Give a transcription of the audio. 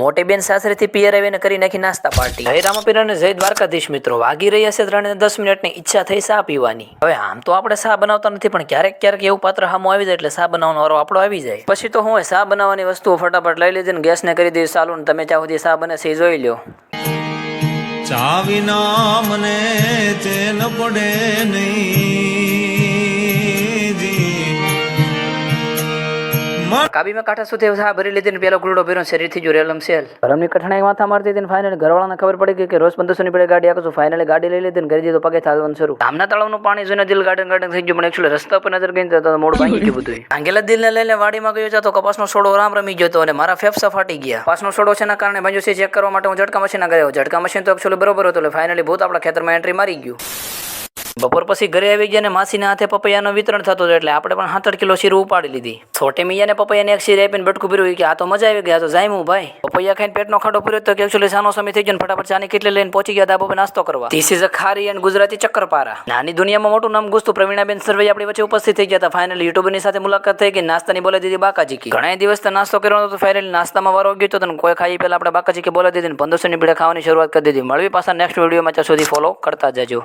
મોટી બેન સાસરેથી પિયર આવીને કરી નાખી નાસ્તા પાર્ટી. જય રામપીર અને જય દ્વારકાધીશ મિત્રો. વાગી રહ્યા છે 3 અને 10 મિનિટની. ઈચ્છા થઈ ચા પીવાની. હવે આમ તો આપણે ચા બનાવતા નથી, પણ ક્યારેક ક્યારેક એવું પાત્ર સામું આવી જાય એટલે ચા બનાવવાનો વારો આપણો આવી જાય. પછી તો હું ચા બનાવવાની વસ્તુઓ ફટાફટ લઈ લીધી ને ગેસને કરી દીધી ચાલુ, ને તમે ત્યાં સુધી ચા બને છે એ જોઈ લો. ચા વિના મને ચેન પડે નહીં. કાબીમાં કાંઠા સુધી ચા ભરી લીધી ને પેલો ગુલડો ભર્યો શરીરથી જો રેલમ સેલ ગરમની કઠણાઈ માથા મારતી હતી ને ફાઇનલી ઘરવાળાને ખબર પડી ગઈ કે રોજ 1500 ની પડે ગાડી આખું. ફાઇનલી ગાડી લઈ લીધી ને કરી દીધું પગે ચાલવાનું શરૂ. ગામના તળાવનું પાણી જોઈને દિલ ગાર્ડન થઈ ગયું, પણ એકચ્યુઅલી રસ્તા પર નજર ગઈ તો મોડ ભાંગી ગયું બધું. આંગેલા દિલને લઈને વાડીમાં ગયો તો કપાસનો છોડો રામ રમી ગયો હતો અને મારા ફેફસા ફાટી ગયા. કપાસનો છોડો છે ના કારણે ભાંજ્યો છે ચેક કરવા માટે હું ઝટકા મશીન ગયો. ઝટકા મશીન તો એકચ્યુઅલી બરોબર હતું એટલે ફાઇનલી ભૂત આપણા ખેતરમાં એન્ટ્રી મારી ગયું. બપોર પછી ઘરે આવી ગયા ને માસીના હાથે પપૈયાનું વિતરણ થતું હતું એટલે આપણે પણ 7 કિલો શીરું ઉપાડી લીધી. છોટી મિયાને પપૈયાને એક શીર આપીને બટકું ભર્યું કે આ તો મજા આવી ગયા તો જામ્યું ભાઈ. પપૈયા ખાઈને પેટનો ખાડો પૂર્યો તો એકચ્યુઅલી સાનો સમય થઈ ગયો ને ફટાફટ ચાની કેટલી લઈને પહોંચી ગયા ધાબા પર નાસ્તો કરવા. ધીસ ઇઝ અ ખારી એન્ડ ગુજરાતી ચક્કરપારા. નાની દુનિયામાં મોટું નામ ગુસ્તું પ્રવીણાબેન સર્વે આપણી વચ્ચે ઉપસ્થિત થઈ ગયા હતા. ફાઇનલી યુટ્યુબરની સાથે મુલાકાત થઈ ગઈ. નાસ્તાની બોલે દીધી બાકાજી કી. ઘણા દિવસ નાસ્તો કર્યો તો ફાઇનલી નાસ્તામાં વારો ગયો તો કોઈ ખાઈ પહેલા આપણે બાકાજી કી બોલે દીધી ને 1500 ની બીડે ખાવાની શરૂઆત કરી દીધી. મળવી પાછા નેક્સ્ટ વિડીયોમાં. ત્યાં સુધી ફોલો કરતા જજો.